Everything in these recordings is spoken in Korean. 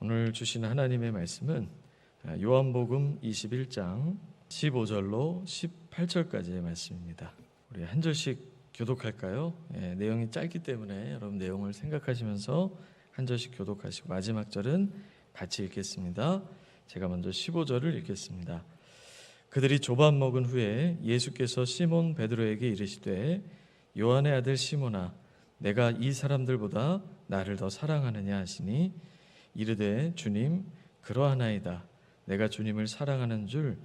오늘 주신 하나님의 말씀은 요한복음 21장 15절로 18절까지의 말씀입니다. 우리 한 절씩 교독할까요? 내용이 짧기 때문에 여러분 내용을 생각하시면서 한 절씩 교독하시고 마지막 절은 같이 읽겠습니다. 제가 먼저 15절을 읽겠습니다. 그들이 조밥 먹은 후에 예수께서 시몬 베드로에게 이르시되 요한의 아들 시몬아 내가 이 사람들보다 나를 더 사랑하느냐 하시니 이르되 주님 그러하나이다. 내가 주님을 사랑하는 줄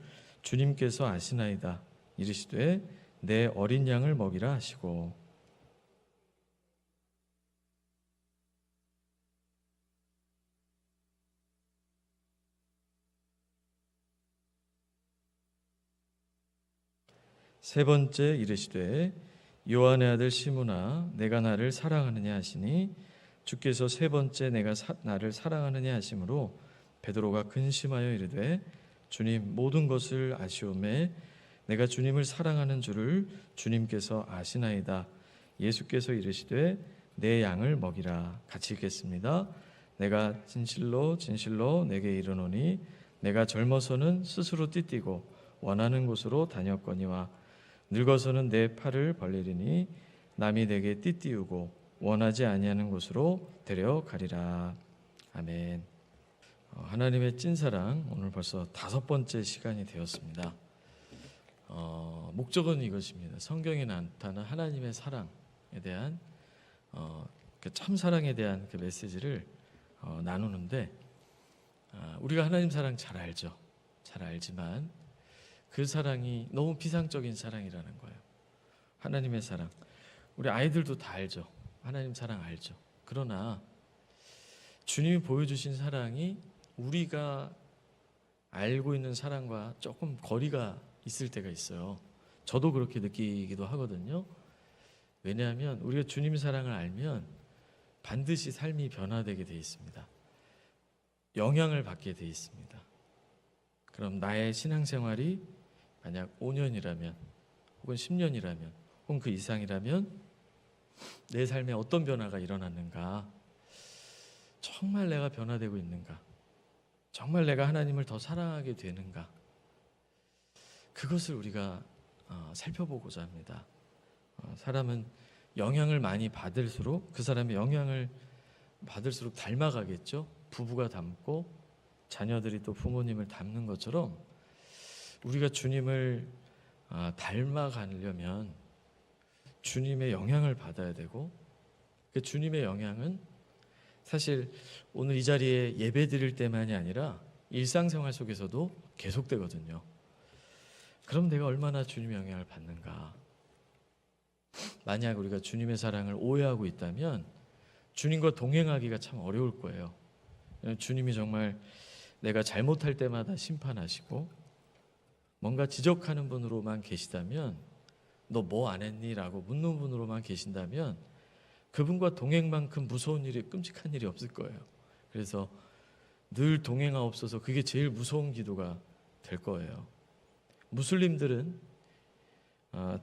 주님께서 아시나이다. 이르시되 내 어린 양을 먹이라 하시고 세 번째 이르시되 요한의 아들 시몬아 내가 나를 사랑하느냐 하시니 주께서 세 번째 내가 나를 사랑하느냐 하심으로 베드로가 근심하여 이르되 주님 모든 것을 아시오매 내가 주님을 사랑하는 줄을 주님께서 아시나이다. 예수께서 이르시되 내 양을 먹이라. 같이 읽겠습니다. 내가 진실로 진실로 내게 이르노니 내가 젊어서는 스스로 띠띠고 원하는 곳으로 다녔거니와 늙어서는 내 팔을 벌리리니 남이 내게 띠띠우고 원하지 아니하는 곳으로 데려가리라. 아멘. 하나님의 찐사랑 오늘 벌써 5번째 시간이 되었습니다. 목적은 이것입니다. 성경에 나타난 하나님의 사랑에 대한 그 참사랑에 대한 그 메시지를 나누는데 우리가 하나님 사랑 잘 알죠. 잘 알지만 그 사랑이 너무 비상적인 사랑이라는 거예요. 하나님의 사랑 우리 아이들도 다 알죠. 하나님 사랑 알죠. 그러나 주님이 보여주신 사랑이 우리가 알고 있는 사랑과 조금 거리가 있을 때가 있어요. 저도 그렇게 느끼기도 하거든요. 왜냐하면 우리가 주님 사랑을 알면 반드시 삶이 변화되게 돼 있습니다. 영향을 받게 돼 있습니다. 그럼 나의 신앙생활이 만약 5년이라면 혹은 10년이라면 혹은 그 이상이라면 내 삶에 어떤 변화가 일어났는가? 정말 내가 변화되고 있는가? 정말 내가 하나님을 더 사랑하게 되는가? 그것을 우리가 살펴보고자 합니다. 사람은 영향을 많이 받을수록 그 사람의 영향을 받을수록 닮아가겠죠. 부부가 닮고 자녀들이 또 부모님을 닮는 것처럼 우리가 주님을 닮아가려면 주님의 영향을 받아야 되고 그 주님의 영향은 사실 오늘 이 자리에 예배 드릴 때만이 아니라 일상생활 속에서도 계속되거든요. 그럼 내가 얼마나 주님의 영향을 받는가? 만약 우리가 주님의 사랑을 오해하고 있다면 주님과 동행하기가 참 어려울 거예요. 주님이 정말 내가 잘못할 때마다 심판하시고 뭔가 지적하는 분으로만 계시다면 너 뭐 안 했니? 라고 묻는 분으로만 계신다면 그분과 동행만큼 무서운 일이 끔찍한 일이 없을 거예요. 그래서 늘 동행하옵소서 그게 제일 무서운 기도가 될 거예요. 무슬림들은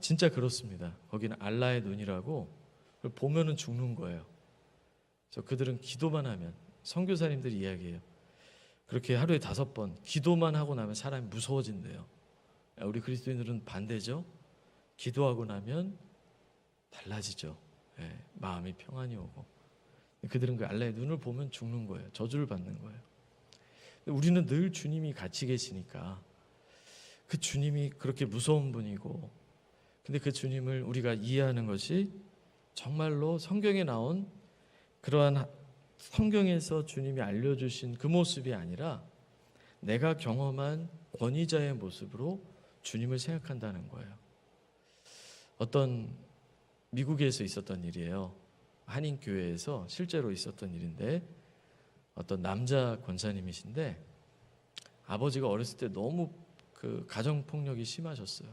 진짜 그렇습니다. 거기는 알라의 눈이라고 그걸 보면은 죽는 거예요. 그래서 그들은 기도만 하면 선교사님들이 이야기해요. 그렇게 하루에 5번 기도만 하고 나면 사람이 무서워진대요. 우리 그리스도인들은 반대죠. 기도하고 나면 달라지죠. 마음이 평안이 오고. 그들은 그 알라의 눈을 보면 죽는 거예요. 저주를 받는 거예요. 우리는 늘 주님이 같이 계시니까 그 주님이 그렇게 무서운 분이고 근데 그 주님을 우리가 이해하는 것이 정말로 성경에 나온 그러한 성경에서 주님이 알려주신 그 모습이 아니라 내가 경험한 권위자의 모습으로 주님을 생각한다는 거예요. 어떤 미국에서 있었던 일이에요. 한인교회에서 실제로 있었던 일인데 어떤 남자 권사님이신데 아버지가 어렸을 때 너무 그 가정폭력이 심하셨어요.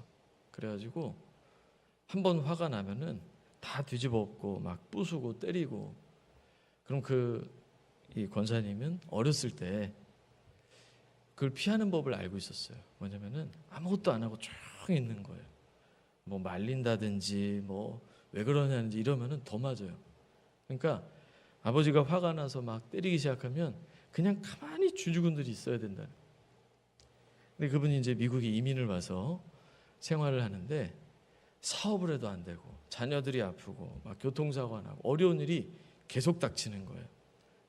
그래가지고 한번 화가 나면은 다 뒤집어 엎고 막 부수고 때리고 그럼 이 권사님은 어렸을 때 그걸 피하는 법을 알고 있었어요. 뭐냐면은 아무것도 안 하고 조용히 있는 거예요. 뭐 말린다든지 뭐 왜 그러냐든지 이러면은 더 맞아요. 그러니까 아버지가 화가 나서 막 때리기 시작하면 그냥 가만히 주주군들이 있어야 된다. 근데 그분이 이제 미국에 이민을 와서 생활을 하는데 사업을 해도 안 되고 자녀들이 아프고 막 교통사고가 나고 어려운 일이 계속 닥치는 거예요.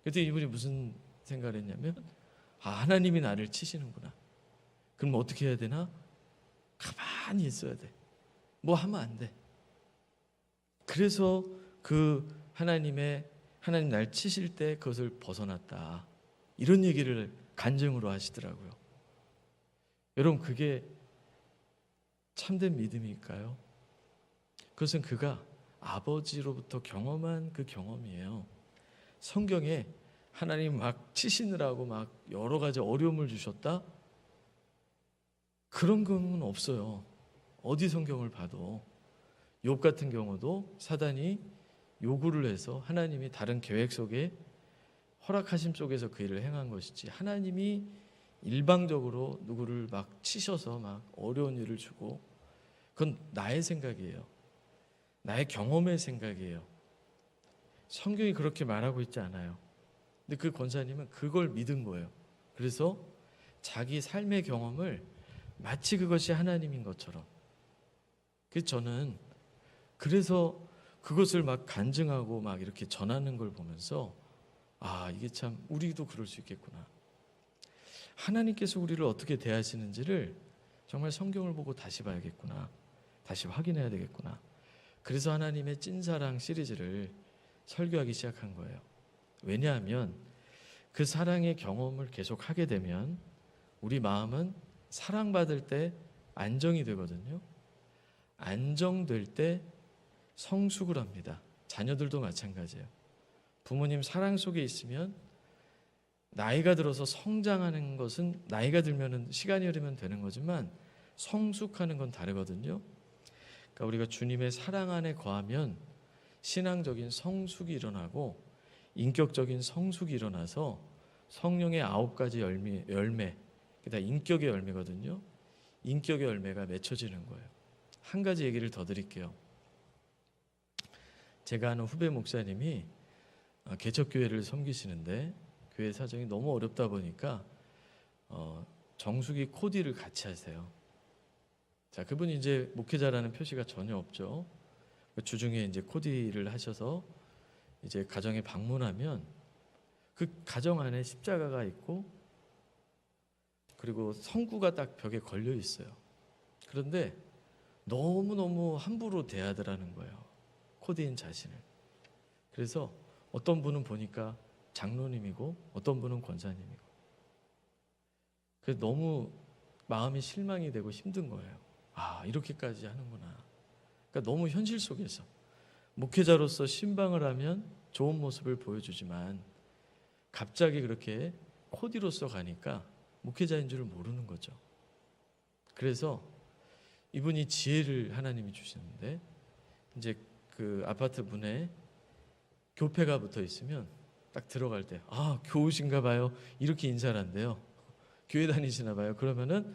그때 이분이 무슨 생각을 했냐면 하나님이 나를 치시는구나. 그럼 어떻게 해야 되나? 가만히 있어야 돼. 뭐 하면 안 돼. 그래서 그 하나님 날 치실 때 그것을 벗어났다. 이런 얘기를 간증으로 하시더라고요. 여러분, 그게 참된 믿음일까요? 그것은 그가 아버지로부터 경험한 그 경험이에요. 성경에 하나님 막 치시느라고 막 여러 가지 어려움을 주셨다? 그런 경우는 없어요. 어디 성경을 봐도. 욥 같은 경우도 사단이 요구를 해서 하나님이 다른 계획 속에 허락하심 속에서 그 일을 행한 것이지, 하나님이 일방적으로 누구를 막 치셔서 막 어려운 일을 주고, 그건 나의 생각이에요. 나의 경험의 생각이에요. 성경이 그렇게 말하고 있지 않아요. 근데 그 권사님은 그걸 믿은 거예요. 그래서 자기 삶의 경험을 마치 그것이 하나님인 것처럼. 그래서 저는 그래서 그것을 막 간증하고 막 이렇게 전하는 걸 보면서 이게 참 우리도 그럴 수 있겠구나. 하나님께서 우리를 어떻게 대하시는지를 정말 성경을 보고 다시 봐야겠구나. 다시 확인해야 되겠구나. 그래서 하나님의 찐사랑 시리즈를 설교하기 시작한 거예요. 왜냐하면 그 사랑의 경험을 계속 하게 되면 우리 마음은 사랑받을 때 안정이 되거든요. 안정될 때 성숙을 합니다. 자녀들도 마찬가지예요. 부모님 사랑 속에 있으면 나이가 들어서 성장하는 것은 나이가 들면은 시간이 흐르면 되는 거지만 성숙하는 건 다르거든요. 그러니까 우리가 주님의 사랑 안에 거하면 신앙적인 성숙이 일어나고 인격적인 성숙이 일어나서 성령의 9가지 열매, 그다 인격의 열매거든요. 인격의 열매가 맺혀지는 거예요. 한 가지 얘기를 더 드릴게요. 제가 아는 후배 목사님이 개척교회를 섬기시는데 교회 사정이 너무 어렵다 보니까 정수기 코디를 같이 하세요. 자, 그분이 이제 목회자라는 표시가 전혀 없죠. 주중에 이제 코디를 하셔서 이제 가정에 방문하면 그 가정 안에 십자가가 있고 그리고 성구가 딱 벽에 걸려 있어요. 그런데 너무너무 함부로 대하더라는 거예요. 코디인 자신을. 그래서 어떤 분은 보니까 장로님이고 어떤 분은 권사님이고. 그래서 너무 마음이 실망이 되고 힘든 거예요. 이렇게까지 하는구나. 그러니까 너무 현실 속에서 목회자로서 신방을 하면 좋은 모습을 보여주지만 갑자기 그렇게 코디로서 가니까 목회자인 줄 모르는 거죠. 그래서 이분이 지혜를 하나님이 주시는데 이제 그 아파트 문에 교패가 붙어 있으면 딱 들어갈 때 교우신가 봐요. 이렇게 인사를 한대요. 교회 다니시나 봐요. 그러면은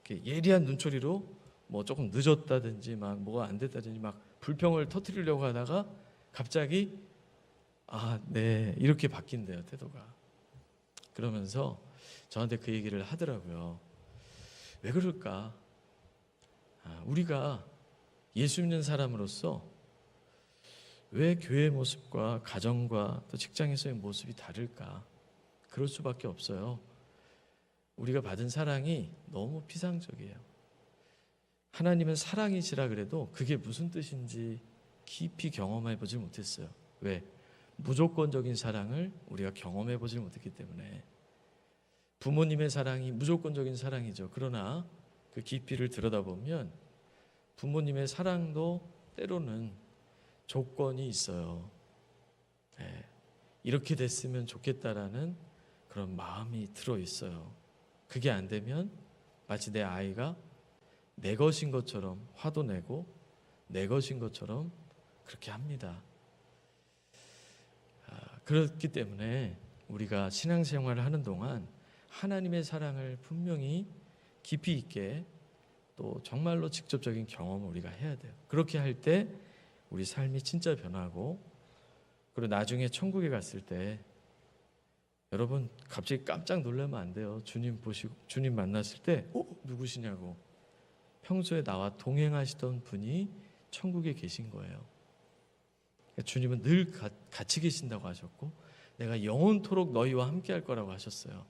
이렇게 예리한 눈초리로 뭐 조금 늦었다든지 막 뭐가 안 됐다든지 막 불평을 터뜨리려고 하다가 갑자기 네 이렇게 바뀐대요, 태도가. 그러면서 저한테 그 얘기를 하더라고요. 왜 그럴까? 우리가 예수 믿는 사람으로서 왜 교회의 모습과 가정과 또 직장에서의 모습이 다를까? 그럴 수밖에 없어요. 우리가 받은 사랑이 너무 피상적이에요. 하나님은 사랑이시라 그래도 그게 무슨 뜻인지 깊이 경험해 보질 못했어요. 왜? 무조건적인 사랑을 우리가 경험해 보질 못했기 때문에. 부모님의 사랑이 무조건적인 사랑이죠. 그러나 그 깊이를 들여다보면 부모님의 사랑도 때로는 조건이 있어요. 이렇게 됐으면 좋겠다라는 그런 마음이 들어 있어요. 그게 안 되면 마치 내 아이가 내 것인 것처럼 화도 내고 내 것인 것처럼 그렇게 합니다. 그렇기 때문에 우리가 신앙생활을 하는 동안 하나님의 사랑을 분명히 깊이 있게 또 정말로 직접적인 경험을 우리가 해야 돼요. 그렇게 할 때 우리 삶이 진짜 변하고 그리고 나중에 천국에 갔을 때 여러분 갑자기 깜짝 놀라면 안 돼요. 주님 보시고 주님 만났을 때 누구시냐고. 평소에 나와 동행하시던 분이 천국에 계신 거예요. 주님은 늘 같이 계신다고 하셨고 내가 영원토록 너희와 함께 할 거라고 하셨어요.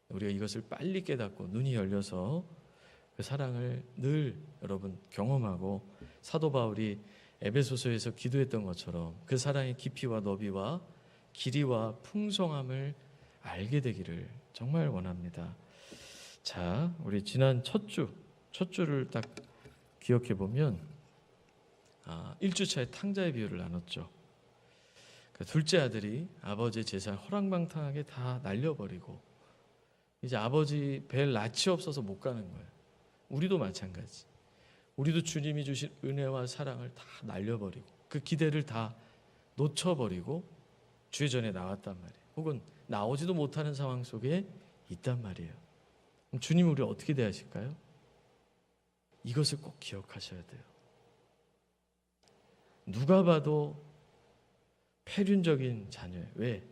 우리가 이것을 빨리 깨닫고 눈이 열려서 그 사랑을 늘 여러분 경험하고 사도 바울이 에베소서에서 기도했던 것처럼 그 사랑의 깊이와 너비와 길이와 풍성함을 알게 되기를 정말 원합니다. 자, 우리 지난 첫 주를 딱 기억해 보면 1주차에 탕자의 비유를 나눴죠. 그 둘째 아들이 아버지의 재산을 허랑방탕하게 다 날려버리고 이제 아버지 뵐 낯이 없어서 못 가는 거예요. 우리도 마찬가지. 우리도 주님이 주신 은혜와 사랑을 다 날려버리고 그 기대를 다 놓쳐버리고 주의 전에 나왔단 말이에요. 혹은 나오지도 못하는 상황 속에 있단 말이에요. 그럼 주님 우리를 어떻게 대하실까요? 이것을 꼭 기억하셔야 돼요. 누가 봐도 폐륜적인 자녀예요. 왜?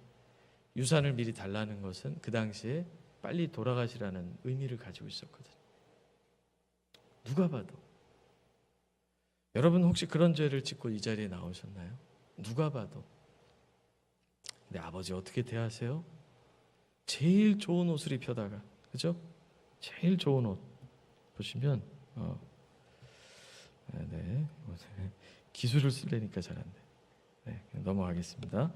유산을 미리 달라는 것은 그 당시에 빨리 돌아가시라는 의미를 가지고 있었거든요. 누가 봐도. 여러분 혹시 그런 죄를 짓고 이 자리에 나오셨나요? 누가 봐도. 근데 아버지 어떻게 대하세요? 제일 좋은 옷을 입혀다가, 그죠? 제일 좋은 옷 보시면 네. 기술을 쓰려니까 잘 안 돼. 네, 넘어가겠습니다.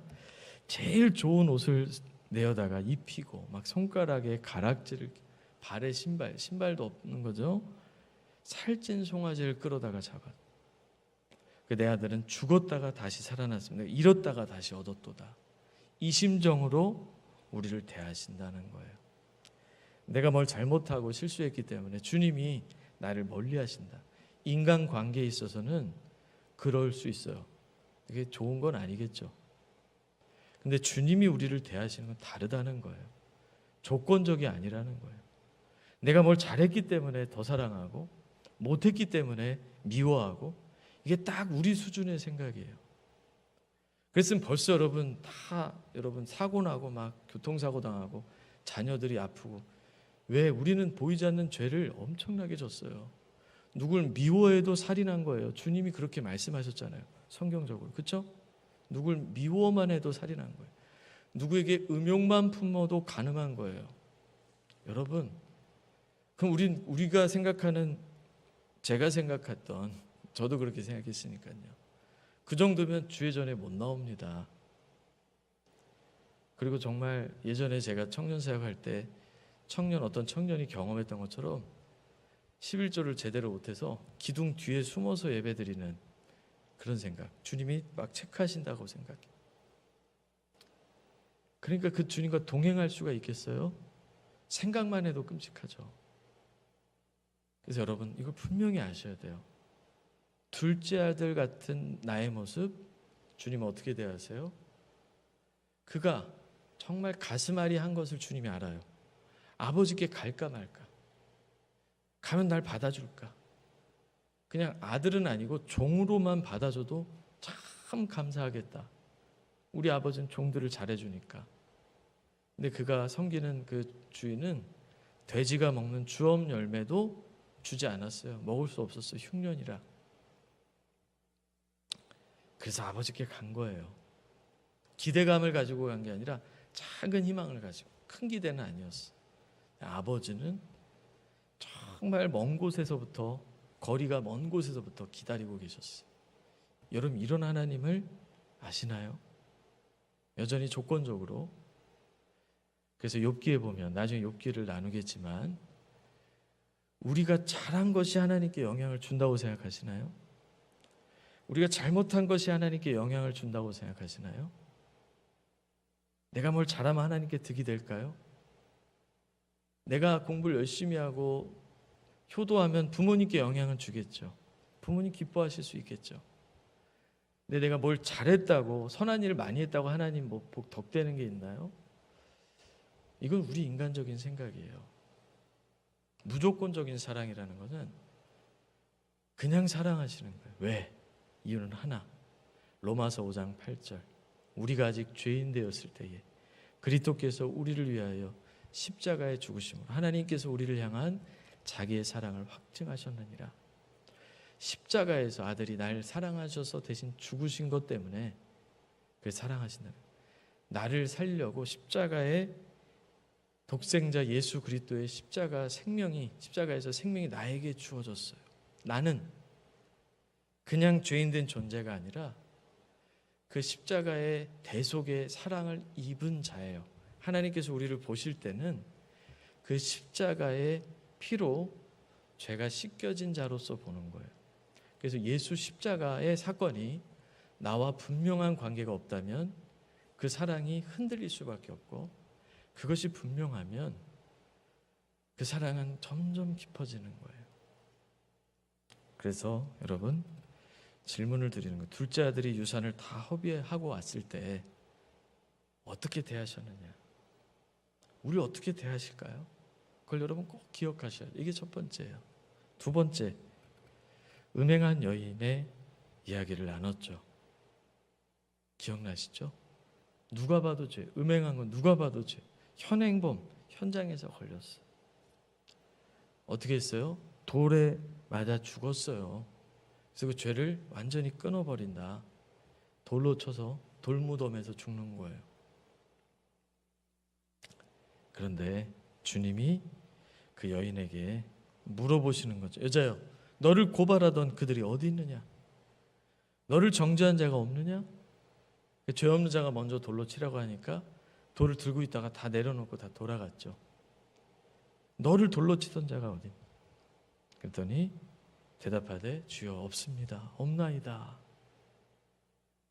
제일 좋은 옷을 내어다가 입히고 막 손가락에 가락지를 발에 신발도 없는 거죠. 살찐 송아지를 끌어다가 잡아. 내 아들은 죽었다가 다시 살아났습니다. 잃었다가 다시 얻었도다. 이 심정으로 우리를 대하신다는 거예요. 내가 뭘 잘못하고 실수했기 때문에 주님이 나를 멀리하신다. 인간관계에 있어서는 그럴 수 있어요. 그게 좋은 건 아니겠죠. 근데 주님이 우리를 대하시는 건 다르다는 거예요. 조건적이 아니라는 거예요. 내가 뭘 잘했기 때문에 더 사랑하고 못했기 때문에 미워하고 이게 딱 우리 수준의 생각이에요. 그랬으면 벌써 여러분 사고 나고 막 교통사고 당하고 자녀들이 아프고 왜 우리는 보이지 않는 죄를 엄청나게 졌어요. 누굴 미워해도 살인한 거예요. 주님이 그렇게 말씀하셨잖아요. 성경적으로. 그렇죠? 누굴 미워만 해도 살인한 거예요. 누구에게 음욕만 품어도 간음한 거예요. 여러분, 그럼 우리가 생각하는 제가 생각했던 저도 그렇게 생각했으니까요. 그 정도면 주의 전에 못 나옵니다. 그리고 정말 예전에 제가 청년 사역할 때 어떤 청년이 경험했던 것처럼 11조를 제대로 못해서 기둥 뒤에 숨어서 예배드리는 그런 생각. 주님이 막 체크하신다고 생각해. 그러니까 그 주님과 동행할 수가 있겠어요? 생각만 해도 끔찍하죠. 그래서 여러분 이걸 분명히 아셔야 돼요. 둘째 아들 같은 나의 모습 주님 어떻게 대하세요? 그가 정말 가슴앓이 한 것을 주님이 알아요. 아버지께 갈까 말까. 가면 날 받아줄까. 그냥 아들은 아니고 종으로만 받아줘도 참 감사하겠다. 우리 아버지는 종들을 잘해주니까. 근데 그가 섬기는 그 주인은 돼지가 먹는 주엄 열매도 주지 않았어요. 먹을 수 없었어요. 흉년이라. 그래서 아버지께 간 거예요. 기대감을 가지고 간 게 아니라 작은 희망을 가지고. 큰 기대는 아니었어. 아버지는 정말 먼 곳에서부터 거리가 먼 곳에서부터 기다리고 계셨어요. 여러분 이런 하나님을 아시나요? 여전히 조건적으로. 그래서 욥기에 보면 나중에 욥기를 나누겠지만 우리가 잘한 것이 하나님께 영향을 준다고 생각하시나요? 우리가 잘못한 것이 하나님께 영향을 준다고 생각하시나요? 내가 뭘 잘하면 하나님께 득이 될까요? 내가 공부를 열심히 하고 효도하면 부모님께 영향을 주겠죠. 부모님 기뻐하실 수 있겠죠. 근데 내가 뭘 잘했다고 선한 일을 많이 했다고 하나님 뭐 복 덕되는 게 있나요? 이건 우리 인간적인 생각이에요. 무조건적인 사랑이라는 것은 그냥 사랑하시는 거예요. 왜? 이유는 하나. 로마서 5장 8절. 우리가 아직 죄인 되었을 때에 그리스도께서 우리를 위하여 십자가에 죽으심으로 하나님께서 우리를 향한 자기의 사랑을 확증하셨느니라. 십자가에서 아들이 날 사랑하셔서 대신 죽으신 것 때문에 그 사랑하신다. 나를 살려고 십자가의 독생자 예수 그리스도의 십자가에서 생명이 나에게 주어졌어요. 나는 그냥 죄인된 존재가 아니라 그 십자가의 대속의 사랑을 입은 자예요. 하나님께서 우리를 보실 때는 그 십자가의 피로 죄가 씻겨진 자로서 보는 거예요. 그래서 예수 십자가의 사건이 나와 분명한 관계가 없다면 그 사랑이 흔들릴 수밖에 없고, 그것이 분명하면 그 사랑은 점점 깊어지는 거예요. 그래서 여러분, 질문을 드리는 거예요. 둘째 아들이 유산을 다 허비하고 왔을 때 어떻게 대하셨느냐? 우리 어떻게 대하실까요? 그걸 여러분 꼭 기억하셔야 돼요. 이게 첫 번째예요. 두 번째, 음행한 여인의 이야기를 나눴죠. 기억나시죠? 누가 봐도 죄, 음행한 건 누가 봐도 죄. 현행범, 현장에서 걸렸어요. 어떻게 했어요? 돌에 맞아 죽었어요. 그래서 그 죄를 완전히 끊어버린다. 돌로 쳐서 돌무덤에서 죽는 거예요. 그런데 주님이 그 여인에게 물어보시는 거죠. 여자여, 너를 고발하던 그들이 어디 있느냐? 너를 정죄한 자가 없느냐? 죄 없는 자가 먼저 돌로 치라고 하니까 돌을 들고 있다가 다 내려놓고 다 돌아갔죠. 너를 돌로 치던 자가 어디? 그랬더니 대답하되 주여 없습니다. 없나이다.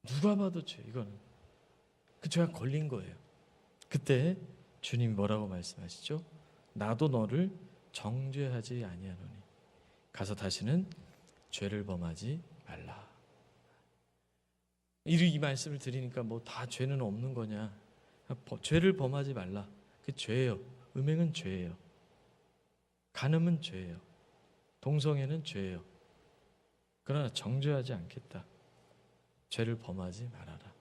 누가 봐도 죄, 이거는 그 죄가 걸린 거예요. 그때 주님이 뭐라고 말씀하시죠? 나도 너를 정죄하지 아니하노니 가서 다시는 죄를 범하지 말라. 이 말씀을 드리니까 뭐 다 죄는 없는 거냐? 죄를 범하지 말라. 그 죄예요. 음행은 죄예요. 간음은 죄예요. 동성애는 죄예요. 그러나 정죄하지 않겠다. 죄를 범하지 말아라.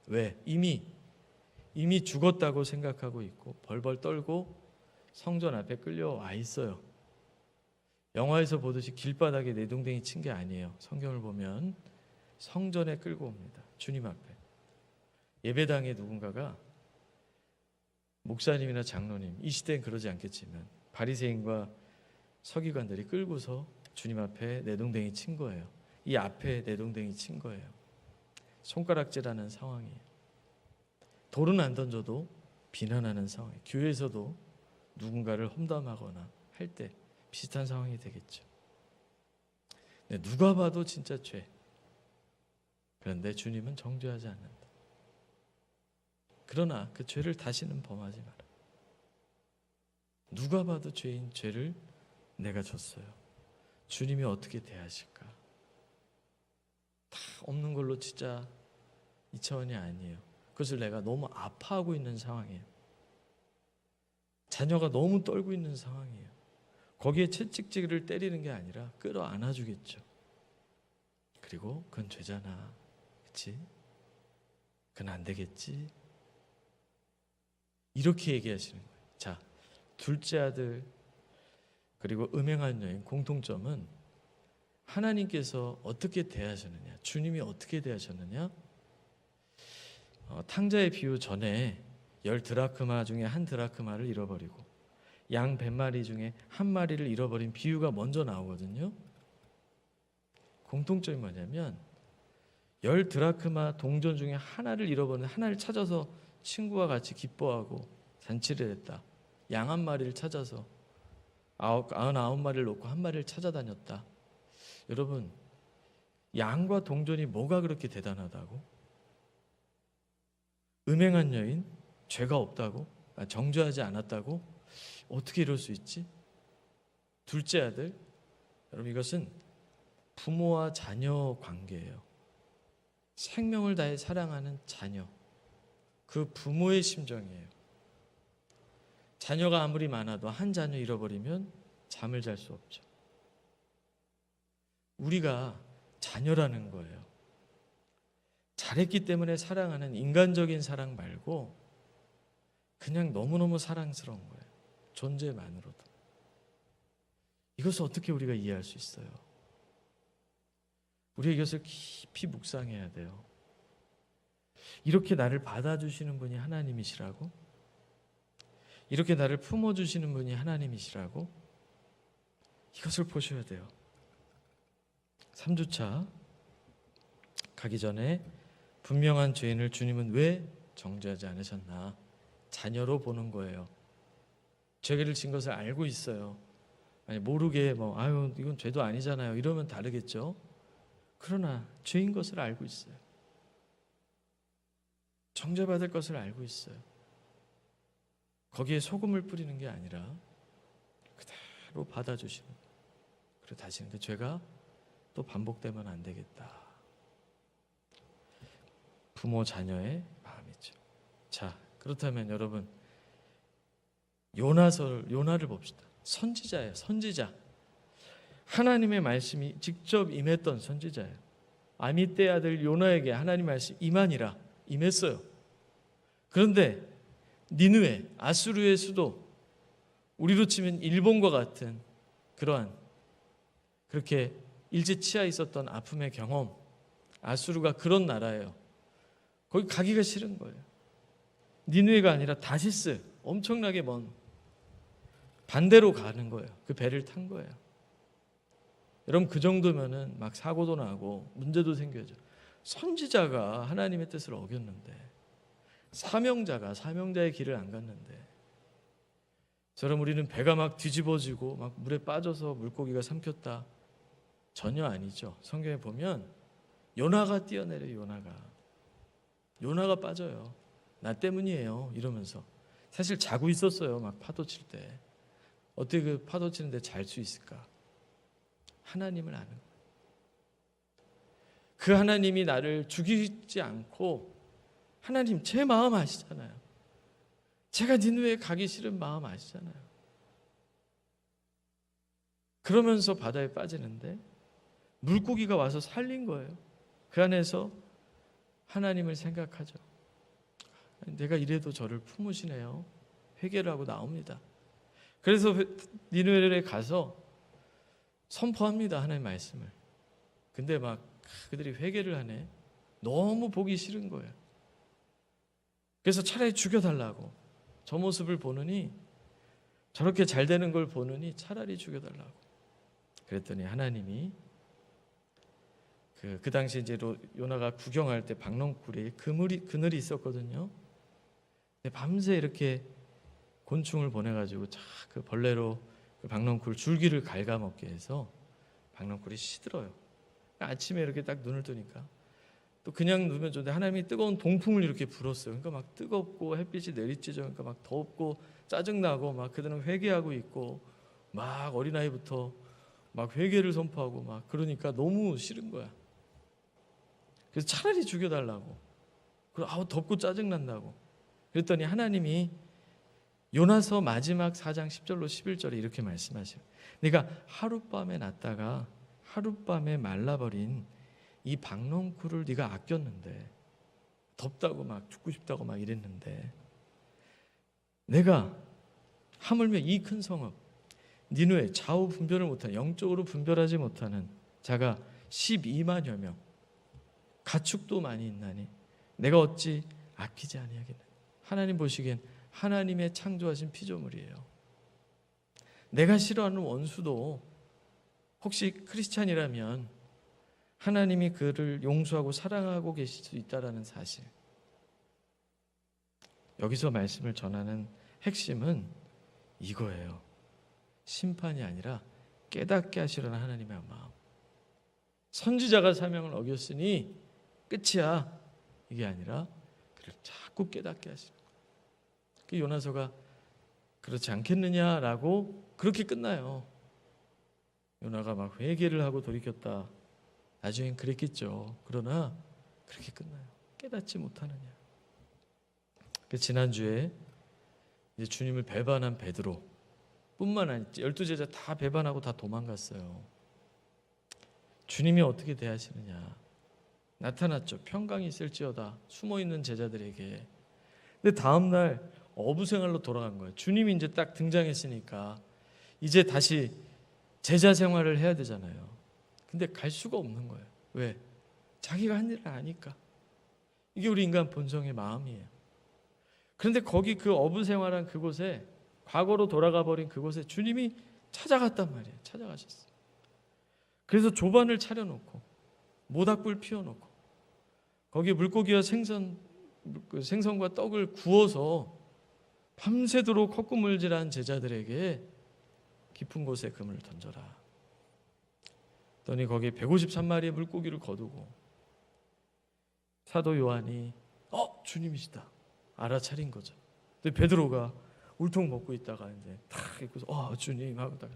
왜? 이미 죽었다고 생각하고 있고 벌벌 떨고 성전 앞에 끌려와 있어요. 영화에서 보듯이 길바닥에 내동댕이 친 게 아니에요. 성경을 보면 성전에 끌고 옵니다. 주님 앞에. 예배당에 누군가가, 목사님이나 장로님, 이 시대엔 그러지 않겠지만 바리새인과 서기관들이 끌고서 주님 앞에 내동댕이 친 거예요. 이 앞에 내동댕이 친 거예요. 손가락질하는 상황이에요. 돌은 안 던져도 비난하는 상황이에요. 교회에서도 누군가를 험담하거나 할 때 비슷한 상황이 되겠죠. 누가 봐도 진짜 죄. 그런데 주님은 정죄하지 않는다. 그러나 그 죄를 다시는 범하지 마라. 누가 봐도 죄인 죄를 내가 졌어요. 주님이 어떻게 대하실까? 다 없는 걸로 진짜 이 차원이 아니에요. 그것을 내가 너무 아파하고 있는 상황이에요. 자녀가 너무 떨고 있는 상황이에요. 거기에 채찍질을 때리는 게 아니라 끌어안아 주겠죠. 그리고 그건 죄잖아. 그치? 그건 안 되겠지? 이렇게 얘기하시는 거예요. 자, 둘째 아들 그리고 음행한 여인 공통점은 하나님께서 어떻게 대하셨느냐, 주님이 어떻게 대하셨느냐. 탕자의 비유 전에 10드라크마 중에 1드라크마를 잃어버리고 양 100마리 중에 1마리를 잃어버린 비유가 먼저 나오거든요. 공통점이 뭐냐면 10드라크마 동전 중에 하나를 잃어버린, 하나를 찾아서 친구와 같이 기뻐하고 잔치를 했다. 양 1마리를 찾아서 99마리를 놓고 1마리를 찾아다녔다. 여러분, 양과 동전이 뭐가 그렇게 대단하다고? 음행한 여인, 죄가 없다고? 정죄하지 않았다고? 어떻게 이럴 수 있지? 둘째 아들, 여러분 이것은 부모와 자녀 관계예요. 생명을 다해 사랑하는 자녀, 그 부모의 심정이에요. 자녀가 아무리 많아도 한 자녀 잃어버리면 잠을 잘 수 없죠. 우리가 자녀라는 거예요. 잘했기 때문에 사랑하는 인간적인 사랑 말고 그냥 너무너무 사랑스러운 거예요. 존재만으로도. 이것을 어떻게 우리가 이해할 수 있어요? 우리가 이것을 깊이 묵상해야 돼요. 이렇게 나를 받아주시는 분이 하나님이시라고? 이렇게 나를 품어주시는 분이 하나님이시라고? 이것을 보셔야 돼요. 3주차 가기 전에 분명한 죄인을 주님은 왜 정죄하지 않으셨나? 자녀로 보는 거예요. 죄를 진 것을 알고 있어요. 아니 모르게 아유 이건 죄도 아니잖아요 이러면 다르겠죠. 그러나 죄인 것을 알고 있어요. 정죄받을 것을 알고 있어요. 거기에 소금을 뿌리는 게 아니라 그대로 받아주시는 거예요. 그리고 다시는 그 죄가 또 반복되면 안 되겠다. 부모 자녀의 마음이죠. 자, 그렇다면 여러분 요나를 봅시다. 선지자예요. 선지자. 하나님의 말씀이 직접 임했던 선지자예요. 아미떼 아들 요나에게 하나님 말씀 임하니라 임했어요. 그런데 니느웨, 아수르의 수도, 우리로 치면 일본과 같은 그러한 그렇게 일제치하에 있었던 아픔의 경험, 아수르가 그런 나라예요. 거기 가기가 싫은 거예요. 니느웨가 아니라 다시스, 엄청나게 먼 반대로 가는 거예요. 그 배를 탄 거예요. 여러분 그 정도면은 막 사고도 나고 문제도 생겨죠. 선지자가 하나님의 뜻을 어겼는데, 사명자가 사명자의 길을 안 갔는데, 저럼 우리는 배가 막 뒤집어지고 막 물에 빠져서 물고기가 삼켰다. 전혀 아니죠. 성경에 보면 요나가 뛰어내려요. 요나가 빠져요. 나 때문이에요 이러면서. 사실 자고 있었어요. 막 파도 칠 때. 어떻게 그 파도 치는데 잘 수 있을까? 하나님을 아는 거예요. 그 하나님이 나를 죽이지 않고, 하나님 제 마음 아시잖아요. 제가 니느웨에 가기 싫은 마음 아시잖아요. 그러면서 바다에 빠지는데 물고기가 와서 살린 거예요. 그 안에서 하나님을 생각하죠. 내가 이래도 저를 품으시네요. 회개를 하고 나옵니다. 그래서 니느웨에 가서 선포합니다. 하나님의 말씀을. 근데 막 그들이 회개를 하네. 너무 보기 싫은 거예요. 그래서 차라리 죽여달라고. 저 모습을 보느니, 저렇게 잘 되는 걸 보느니 차라리 죽여달라고. 그랬더니 하나님이 그 당시 이제 요나가 구경할 때 박넝쿨에 그늘이 있었거든요. 근데 밤새 이렇게 곤충을 보내가지고 그 벌레로 그 박넝쿨 줄기를 갉아먹게 해서 박넝쿨이 시들어요. 아침에 이렇게 딱 눈을 뜨니까 또 그냥 누우면 좋은데 하나님이 뜨거운 동풍을 이렇게 불었어요. 그러니까 막 뜨겁고 햇빛이 내리쬐죠. 그러니까 막 덥고 짜증나고 막 그들은 회개하고 있고 막 어린아이부터 막 회개를 선포하고 막 그러니까 너무 싫은 거야. 그래서 차라리 죽여달라고. 그리고 덥고 짜증난다고. 그랬더니 하나님이 요나서 마지막 4장 10절로 11절에 이렇게 말씀하셔요. 네가 하룻밤에 났다가 하룻밤에 말라버린 이 박넝쿨을 네가 아꼈는데, 덥다고 막 죽고 싶다고 막 이랬는데, 내가 하물며 이 큰 성읍 니느웨, 좌우 분별을 못하는, 영적으로 분별하지 못하는 자가 12만여 명, 가축도 많이 있나니 내가 어찌 아끼지 아니하겠느냐. 하나님 보시기엔 하나님의 창조하신 피조물이에요. 내가 싫어하는 원수도 혹시 크리스찬이라면 하나님이 그를 용서하고 사랑하고 계실 수 있다라는 사실. 여기서 말씀을 전하는 핵심은 이거예요. 심판이 아니라 깨닫게 하시려는 하나님의 마음. 선지자가 사명을 어겼으니 끝이야, 이게 아니라 그를 자꾸 깨닫게 하시는 거예요. 그 요나서가 그렇지 않겠느냐라고 그렇게 끝나요. 요나가 막 회개를 하고 돌이켰다. 나중엔 그랬겠죠. 그러나 그렇게 끝나요. 깨닫지 못하느냐. 지난주에 이제 주님을 배반한 베드로 뿐만 아니라 12제자 다 배반하고 다 도망갔어요. 주님이 어떻게 대하시느냐. 나타났죠. 평강이 있을지어다. 숨어있는 제자들에게. 근데 다음날 어부 생활로 돌아간 거예요. 주님이 이제 딱 등장했으니까 이제 다시 제자 생활을 해야 되잖아요. 근데 갈 수가 없는 거예요. 왜? 자기가 한 일을 아니까. 이게 우리 인간 본성의 마음이에요. 그런데 거기 그 어부 생활한 그곳에, 과거로 돌아가 버린 그곳에 주님이 찾아갔단 말이에요. 찾아가셨어요. 그래서 조반을 차려놓고 모닥불 피워놓고 거기에 물고기와 생선과 떡을 구워서 밤새도록 헛구물질한 제자들에게 깊은 곳에 그물을 던져라. 그랬더니 거기에 153마리의 물고기를 거두고 사도 요한이 주님이시다 알아차린 거죠. 근데 베드로가 울통 먹고 있다가 이제 탁 입고서 주님 하고다가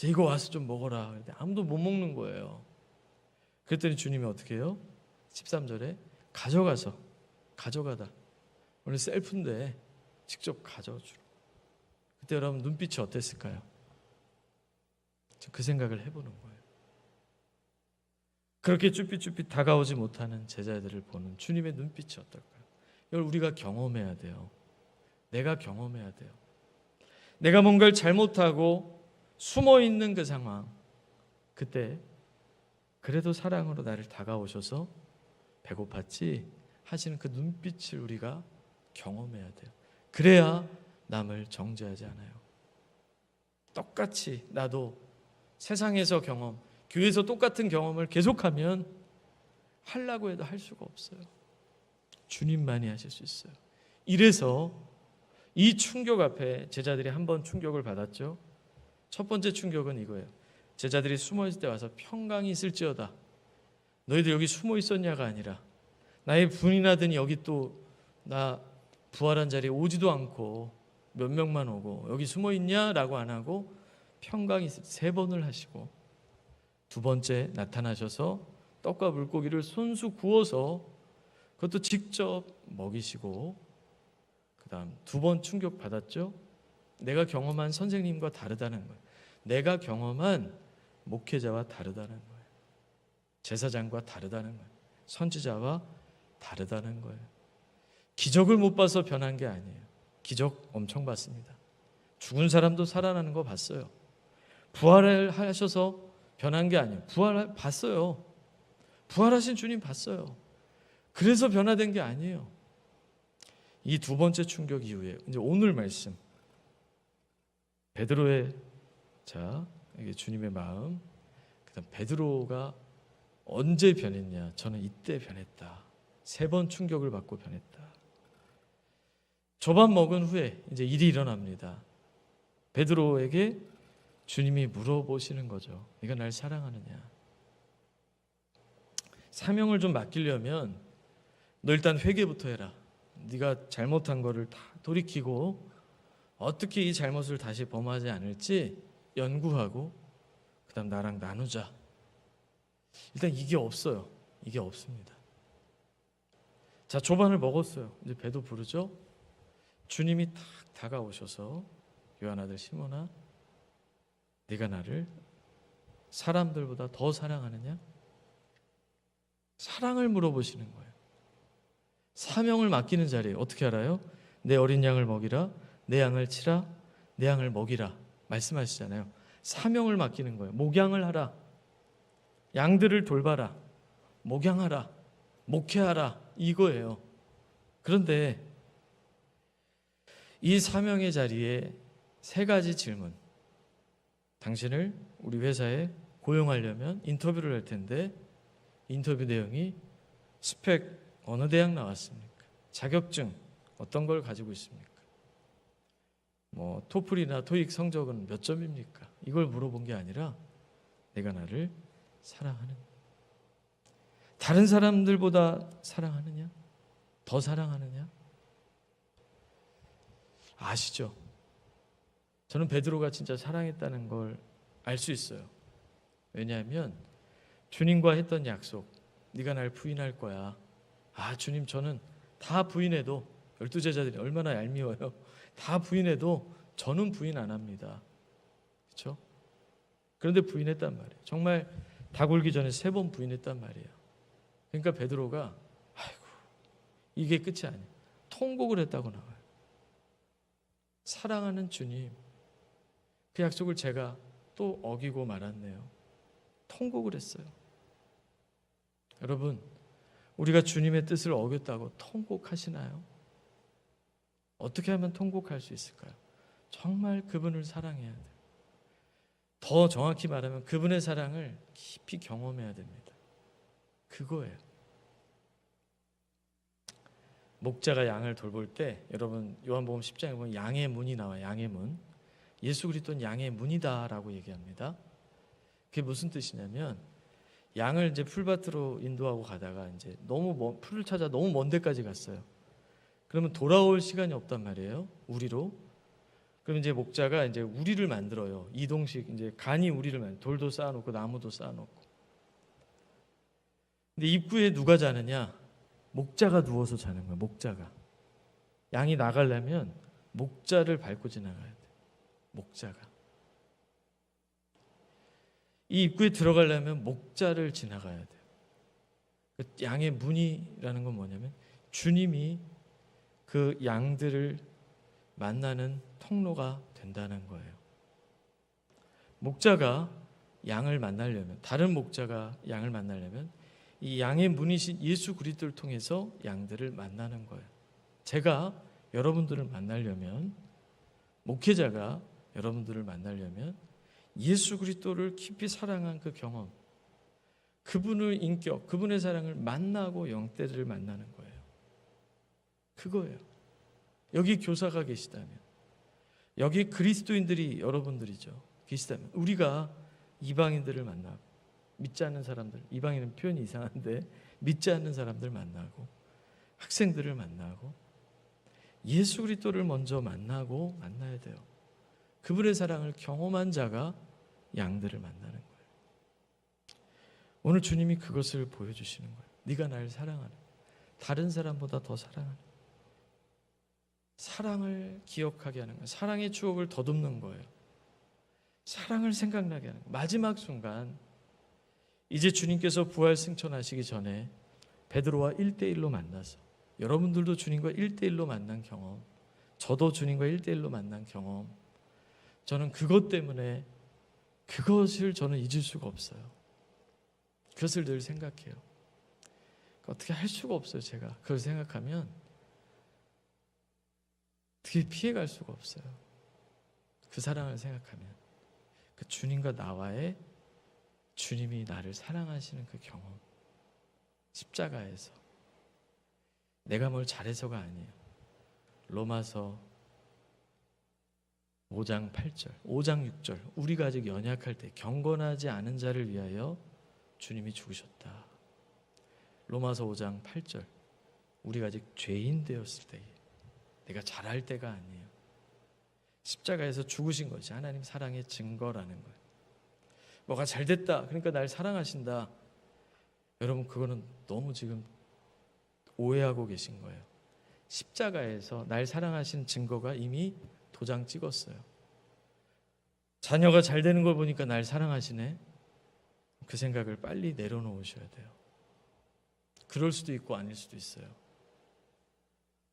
이거 와서 좀 먹어라. 근데 아무도 못 먹는 거예요. 그랬더니 주님이 어떻게 해요? 13절에 가져가다. 오늘 셀프인데 직접 가져주라. 그때 여러분 눈빛이 어땠을까요? 그 생각을 해보는 거예요. 그렇게 쭈삣쭈삣 다가오지 못하는 제자들을 보는 주님의 눈빛이 어떨까요? 이걸 우리가 경험해야 돼요. 내가 경험해야 돼요. 내가 뭔가를 잘못하고 숨어있는 그 상황, 그때 그래도 사랑으로 나를 다가오셔서 배고팠지 하시는 그 눈빛을 우리가 경험해야 돼요. 그래야 남을 정죄하지 않아요. 똑같이 나도 세상에서 교회에서 똑같은 경험을 계속하면 하려고 해도 할 수가 없어요. 주님만이 하실 수 있어요. 이래서 이 충격 앞에 제자들이 한 번 충격을 받았죠. 첫 번째 충격은 이거예요. 제자들이 숨어 있을 때 와서 평강이 있을지어다. 너희들 여기 숨어 있었냐가 아니라 나의 분이 나더니 여기 또 나 부활한 자리에 오지도 않고 몇 명만 오고 여기 숨어 있냐라고 안 하고 평강이 있을 때 3번을 하시고 두 번째 나타나셔서 떡과 물고기를 손수 구워서 그것도 직접 먹이시고 그 다음 2번 충격 받았죠. 내가 경험한 선생님과 다르다는 거예요. 내가 경험한 목회자와 다르다는 거예요. 제사장과 다르다는 거예요. 선지자와 다르다는 거예요. 기적을 못 봐서 변한 게 아니에요. 기적 엄청 봤습니다. 죽은 사람도 살아나는 거 봤어요. 부활을 하셔서 변한 게 아니에요. 부활 봤어요. 부활하신 주님 봤어요. 그래서 변화된 게 아니에요. 이 2번째 충격 이후에 이제 오늘 말씀 베드로의 이게 주님의 마음, 그다음 베드로가 언제 변했냐? 저는 이때 변했다. 3번 충격을 받고 변했다. 조반 먹은 후에 이제 일이 일어납니다. 베드로에게 주님이 물어보시는 거죠. 네가 날 사랑하느냐? 사명을 좀 맡기려면 너 일단 회개부터 해라. 네가 잘못한 거를 다 돌이키고 어떻게 이 잘못을 다시 범하지 않을지 연구하고 그다음 나랑 나누자. 일단 이게 없어요. 이게 없습니다. 자, 조반을 먹었어요. 이제 배도 부르죠. 주님이 탁 다가오셔서 요한 아들 시몬아, 네가 나를 사람들보다 더 사랑하느냐? 사랑을 물어보시는 거예요. 사명을 맡기는 자리에 어떻게 알아요? 내 어린 양을 먹이라, 내 양을 치라, 내 양을 먹이라 말씀하시잖아요. 사명을 맡기는 거예요. 목양을 하라, 양들을 돌봐라, 목양하라, 목회하라, 이거예요. 그런데 이 사명의 자리에 3가지 질문. 당신을 우리 회사에 고용하려면 인터뷰를 할 텐데 인터뷰 내용이 스펙 어느 대학 나왔습니까? 자격증 어떤 걸 가지고 있습니까? 토플이나 토익 성적은 몇 점입니까? 이걸 물어본 게 아니라 내가 나를 사랑하느냐? 다른 사람들보다 사랑하느냐? 더 사랑하느냐? 아시죠? 저는 베드로가 진짜 사랑했다는 걸 알 수 있어요. 왜냐하면 주님과 했던 약속, 네가 날 부인할 거야. 주님, 저는 다 부인해도 12제자들이 얼마나 얄미워요. 다 부인해도 저는 부인 안 합니다. 그렇죠? 그런데 부인했단 말이에요. 정말 다 굴기 전에 3번 부인했단 말이에요. 그러니까 베드로가 이게 끝이 아니에요. 통곡을 했다고 나와요. 사랑하는 주님, 그 약속을 제가 또 어기고 말았네요. 통곡을 했어요. 여러분, 우리가 주님의 뜻을 어겼다고 통곡하시나요? 어떻게 하면 통곡할 수 있을까요? 정말 그분을 사랑해야 돼요. 더 정확히 말하면 그분의 사랑을 깊이 경험해야 됩니다. 그거예요. 목자가 양을 돌볼 때, 여러분 요한복음 10장에 보면 양의 문이 나와요. 양의 문. 예수 그리스도는 양의 문이다라고 얘기합니다. 그게 무슨 뜻이냐면, 양을 이제 풀밭으로 인도하고 가다가 이제 풀을 찾아 너무 먼 데까지 갔어요. 그러면 돌아올 시간이 없단 말이에요. 우리로. 그럼 이제 목자가 이제 우리를 만들어요. 이동식 이제 간이 우리를 돌도 쌓아놓고 나무도 쌓아놓고. 근데 입구에 누가 자느냐? 목자가 누워서 자는 거야. 목자가. 양이 나가려면 목자를 밟고 지나가야 돼. 목자가. 이 입구에 들어가려면 목자를 지나가야 돼요. 양의 문이라는 건 뭐냐면 주님이 그 양들을 만나는 통로가 된다는 거예요. 목자가 양을 만나려면, 다른 목자가 양을 만나려면 이 양의 문이신 예수 그리스도를 통해서 양들을 만나는 거예요. 제가 여러분들을 만나려면, 목회자가 여러분들을 만나려면 예수 그리스도를 깊이 사랑한 그 경험, 그분의 인격, 그분의 사랑을 만나고 영떼들을 만나는 거예요. 그거예요. 여기 교사가 계시다면, 여기 그리스도인들이 여러분들이죠. 계시다면 우리가 이방인들을 만나고, 믿지 않는 사람들, 이방인은 표현이 이상한데 믿지 않는 사람들 만나고, 학생들을 만나고, 예수 그리스도를 먼저 만나고 만나야 돼요. 그분의 사랑을 경험한 자가 양들을 만나는 거예요. 오늘 주님이 그것을 보여주시는 거예요. 네가 날 사랑하는, 다른 사람보다 더 사랑하는, 사랑을 기억하게 하는 거예요. 사랑의 추억을 더듬는 거예요. 사랑을 생각나게 하는 거예요. 마지막 순간, 이제 주님께서 부활 승천하시기 전에 베드로와 1대1로 만나서, 여러분들도 주님과 1대1로 만난 경험, 저도 주님과 1대1로 만난 경험, 저는 그것 때문에 그것을 저는 잊을 수가 없어요. 그것을 늘 생각해요. 어떻게 할 수가 없어요. 제가 그걸 생각하면 어떻게 피해갈 수가 없어요. 그 사랑을 생각하면, 그 주님과 나와의, 주님이 나를 사랑하시는 그 경험, 십자가에서 내가 뭘 잘해서가 아니에요. 로마서 5장 8절, 5장 6절, 우리가 아직 연약할 때 경건하지 않은 자를 위하여 주님이 죽으셨다. 로마서 5장 8절, 우리가 아직 죄인 되었을 때에, 내가 잘할 때가 아니에요. 십자가에서 죽으신 것이 하나님 사랑의 증거라는 거예요. 뭐가 잘 됐다, 그러니까 날 사랑하신다. 여러분, 그거는 너무 지금 오해하고 계신 거예요. 십자가에서 날 사랑하신 증거가 이미 도장 찍었어요. 자녀가 잘 되는 걸 보니까 날 사랑하시네. 그 생각을 빨리 내려놓으셔야 돼요. 그럴 수도 있고 아닐 수도 있어요.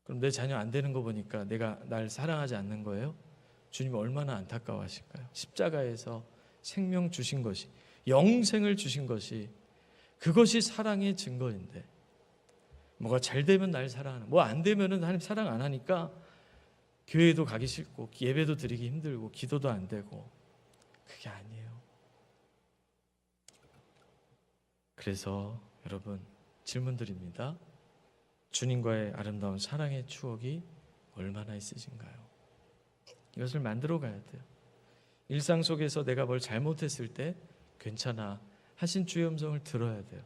그럼 내 자녀 안 되는 거 보니까 내가 날 사랑하지 않는 거예요? 주님이 얼마나 안타까워하실까요? 십자가에서 생명 주신 것이, 영생을 주신 것이, 그것이 사랑의 증거인데, 뭐가 잘 되면 날 사랑하는, 뭐 안 되면은 하나님 사랑 안 하니까 교회도 가기 싫고 예배도 드리기 힘들고 기도도 안 되고, 그게 아니에요. 그래서 여러분, 질문 드립니다. 주님과의 아름다운 사랑의 추억이 얼마나 있으신가요? 이것을 만들어 가야 돼요. 일상 속에서 내가 뭘 잘못했을 때 괜찮아 하신 주의 음성을 들어야 돼요.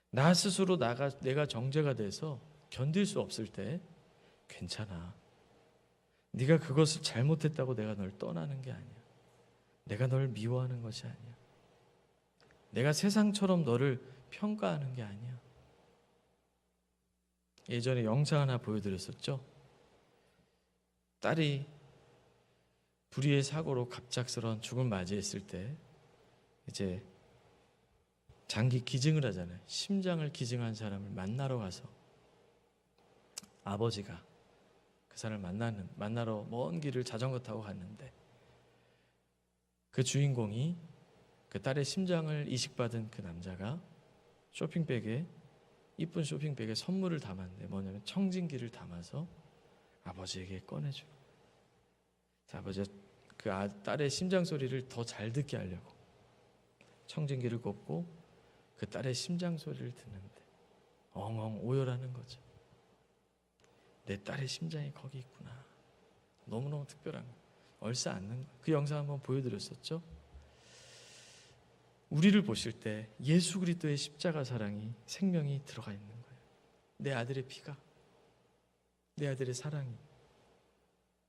나 스스로 내가 정죄가 돼서 견딜 수 없을 때 괜찮아. 네가 그것을 잘못했다고 내가 널 떠나는 게 아니야. 내가 널 미워하는 것이 아니야. 내가 세상처럼 너를 평가하는 게 아니야. 예전에 영상 하나 보여드렸었죠. 딸이 불의의 사고로 갑작스러운 죽음 맞이했을 때 이제 장기 기증을 하잖아요. 심장을 기증한 사람을 만나러 가서 아버지가 그 사람을 만나러 먼 길을 자전거 타고 갔는데 그 주인공이 그 딸의 심장을 이식받은 그 남자가 쇼핑백에 이쁜 쇼핑백에 선물을 담았는데 뭐냐면 청진기를 담아서 아버지에게 꺼내주고 아버지가 그 딸의 심장 소리를 더 잘 듣게 하려고 청진기를 꽂고 그 딸의 심장 소리를 듣는데 엉엉 오열하는 거죠. 내 딸의 심장이 거기 있구나. 너무너무 특별한 거. 얼싸 안는 거예요. 그 영상 한번 보여드렸었죠. 우리를 보실 때 예수 그리스도의 십자가 사랑이 생명이 들어가 있는 거예요. 내 아들의 피가, 내 아들의 사랑이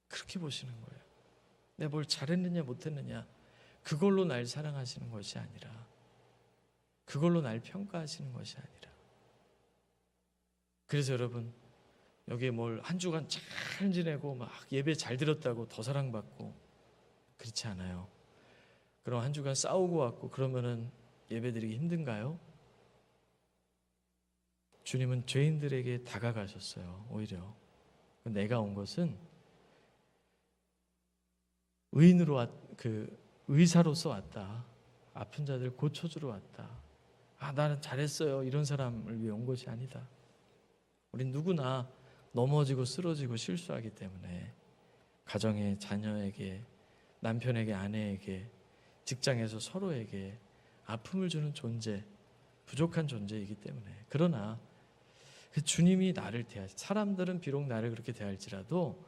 그렇게 보시는 거예요. 내가 뭘 잘했느냐 못했느냐 그걸로 날 사랑하시는 것이 아니라, 그걸로 날 평가하시는 것이 아니라. 그래서 여러분 여기에 뭘 한 주간 잘 지내고 막 예배 잘 드렸다고 더 사랑받고 그렇지 않아요. 그럼 한 주간 싸우고 왔고 그러면은 예배드리기 힘든가요? 주님은 죄인들에게 다가가셨어요. 오히려 내가 온 것은 의인으로 의사로서 왔다. 아픈 자들 고쳐주러 왔다. 나는 잘했어요. 이런 사람을 위해 온 것이 아니다. 우린 누구나 넘어지고 쓰러지고 실수하기 때문에 가정에 자녀에게, 남편에게, 아내에게, 직장에서 서로에게 아픔을 주는 존재, 부족한 존재이기 때문에. 그러나 주님이 나를 사람들은 비록 나를 그렇게 대할지라도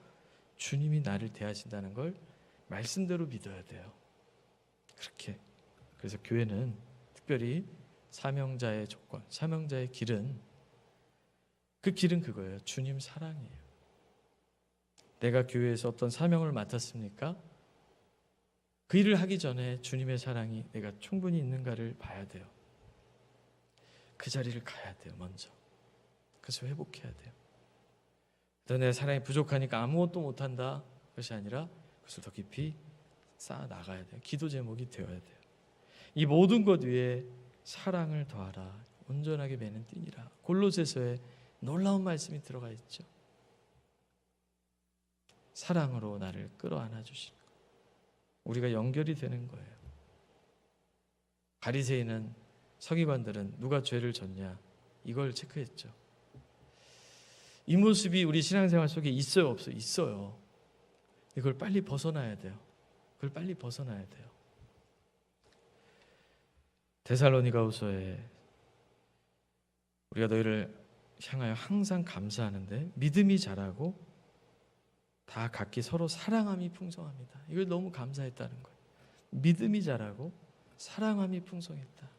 주님이 나를 대하신다는 걸 말씀대로 믿어야 돼요. 그렇게. 그래서 교회는 특별히 사명자의 조건, 사명자의 길은, 그 길은 그거예요. 주님 사랑이에요. 내가 교회에서 어떤 사명을 맡았습니까? 그 일을 하기 전에 주님의 사랑이 내가 충분히 있는가를 봐야 돼요. 그 자리를 가야 돼요. 먼저. 그래서 회복해야 돼요. 내 사랑이 부족하니까 아무것도 못한다, 그것이 아니라 그것을 더 깊이 쌓아 나가야 돼요. 기도 제목이 되어야 돼요. 이 모든 것 위에 사랑을 더하라. 온전하게 매는 띠니라. 골로새서에 놀라운 말씀이 들어가 있죠. 사랑으로 나를 끌어안아 주시는 것. 우리가 연결이 되는 거예요. 바리새인은, 서기관들은 누가 죄를 졌냐 이걸 체크했죠. 이 모습이 우리 신앙생활 속에 있어요, 없어요? 있어요. 이걸 빨리 벗어나야 돼요. 그걸 빨리 벗어나야 돼요. 데살로니가후서에 우리가 너희를 향하여 항상 감사하는데 믿음이 자라고 다 각기 서로 사랑함이 풍성합니다. 이걸 너무 감사했다는 거예요. 믿음이 자라고 사랑함이 풍성했다.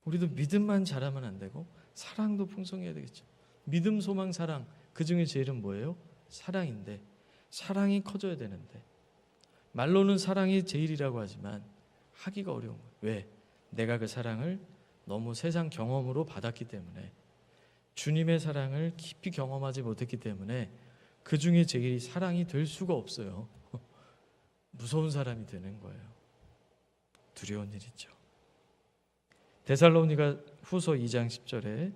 우리도 믿음만 자라면 안 되고 사랑도 풍성해야 되겠죠. 믿음, 소망, 사랑, 그 중에 제일은 뭐예요? 사랑인데, 사랑이 커져야 되는데 말로는 사랑이 제일이라고 하지만 하기가 어려운 거예요. 왜? 내가 그 사랑을 너무 세상 경험으로 받았기 때문에, 주님의 사랑을 깊이 경험하지 못했기 때문에 그 중에 제일이 사랑이 될 수가 없어요. 무서운 사람이 되는 거예요. 두려운 일이죠. 데살로니가 후서 2장 10절에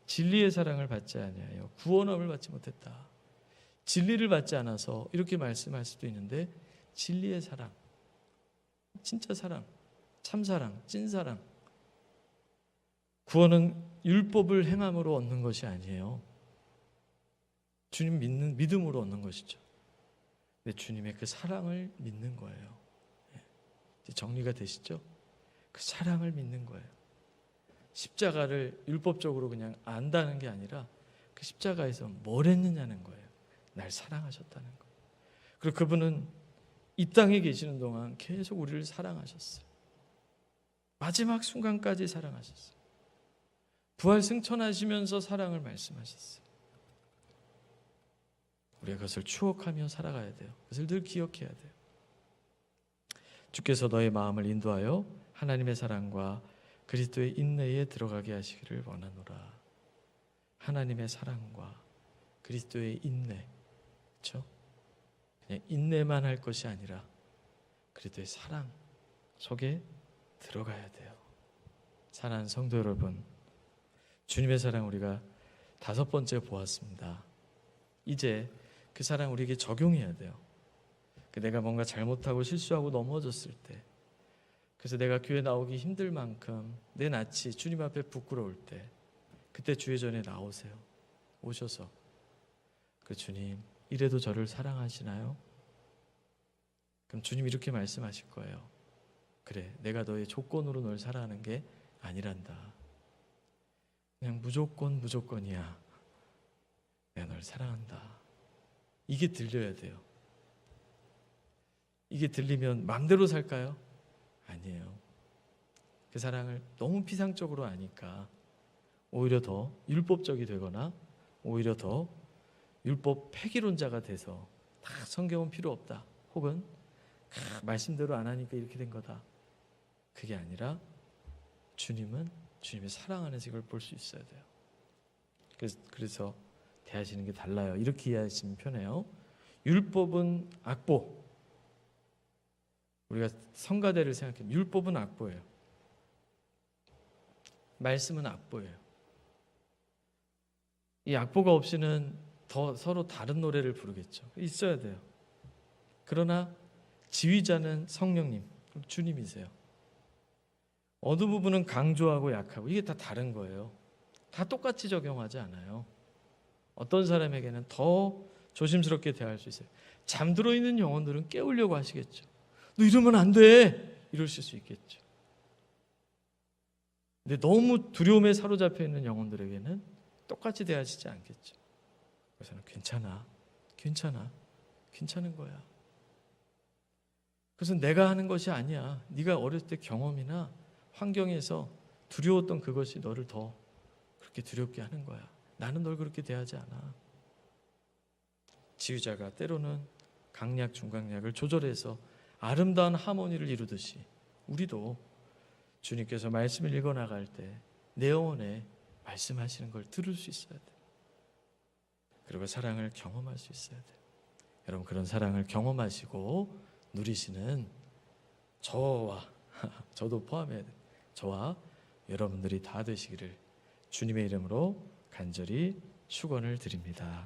진리의 사랑을 받지 아니하여 구원함을 받지 못했다. 진리를 받지 않아서 이렇게 말씀할 수도 있는데, 진리의 사랑, 진짜 사랑, 참사랑, 찐사랑, 구원은 율법을 행함으로 얻는 것이 아니에요. 주님 믿는 믿음으로 얻는 것이죠. 근데 주님의 그 사랑을 믿는 거예요. 이제 정리가 되시죠? 그 사랑을 믿는 거예요. 십자가를 율법적으로 그냥 안다는 게 아니라 그 십자가에서 뭘 했느냐는 거예요. 날 사랑하셨다는 거. 그리고 그분은 이 땅에 계시는 동안 계속 우리를 사랑하셨어요. 마지막 순간까지 사랑하셨어요. 부활 승천하시면서 사랑을 말씀하셨어요. 우리가 그것을 추억하며 살아가야 돼요. 그것을 늘 기억해야 돼요. 주께서 너의 마음을 인도하여 하나님의 사랑과 그리스도의 인내에 들어가게 하시기를 원하노라. 하나님의 사랑과 그리스도의 인내, 그렇죠? 그냥 인내만 할 것이 아니라 그리스도의 사랑 속에 들어가야 돼요. 사랑하는 성도 여러분, 주님의 사랑 우리가 5번째 보았습니다. 이제 그 사랑 우리에게 적용해야 돼요. 내가 뭔가 잘못하고 실수하고 넘어졌을 때, 그래서 내가 교회 나오기 힘들 만큼 내 낯이 주님 앞에 부끄러울 때, 그때 주의 전에 나오세요. 오셔서 주님, 이래도 저를 사랑하시나요? 그럼 주님 이렇게 말씀하실 거예요. 그래, 내가 너의 조건으로 널 사랑하는 게 아니란다. 그냥 무조건이야. 내가 널 사랑한다. 이게 들려야 돼요. 이게 들리면 마음대로 살까요? 아니에요. 그 사랑을 너무 피상적으로 아니까 오히려 더 율법적이 되거나 오히려 더 율법 폐기론자가 돼서 다 성경은 필요 없다. 혹은 말씀대로 안 하니까 이렇게 된 거다. 그게 아니라 주님은 주님의 사랑 안에서 이걸 볼 수 있어야 돼요. 그래서 대하시는 게 달라요. 이렇게 이해하시면 편해요. 율법은 악보. 우리가 성가대를 생각하면 율법은 악보예요. 말씀은 악보예요. 이 악보가 없이는 더 서로 다른 노래를 부르겠죠. 있어야 돼요. 그러나 지휘자는 성령님, 주님이세요. 어느 부분은 강조하고 약하고 이게 다 다른 거예요. 다 똑같이 적용하지 않아요. 어떤 사람에게는 더 조심스럽게 대할 수 있어요. 잠들어 있는 영혼들은 깨우려고 하시겠죠. 너 이러면 안 돼! 이러실 수 있겠죠. 근데 너무 두려움에 사로잡혀 있는 영혼들에게는 똑같이 대하시지 않겠죠. 그래서 괜찮은 거야. 그것은 내가 하는 것이 아니야. 네가 어렸을 때 경험이나 환경에서 두려웠던 그것이 너를 더 그렇게 두렵게 하는 거야. 나는 널 그렇게 대하지 않아. 지휘자가 때로는 강약, 중강약을 조절해서 아름다운 하모니를 이루듯이 우리도 주님께서 말씀을 읽어나갈 때 내 영혼에 말씀하시는 걸 들을 수 있어야 돼. 그리고 사랑을 경험할 수 있어야 돼. 여러분, 그런 사랑을 경험하시고 누리시는 저와 저도 포함해 저와 여러분들이 다 되시기를 주님의 이름으로 간절히 축원을 드립니다.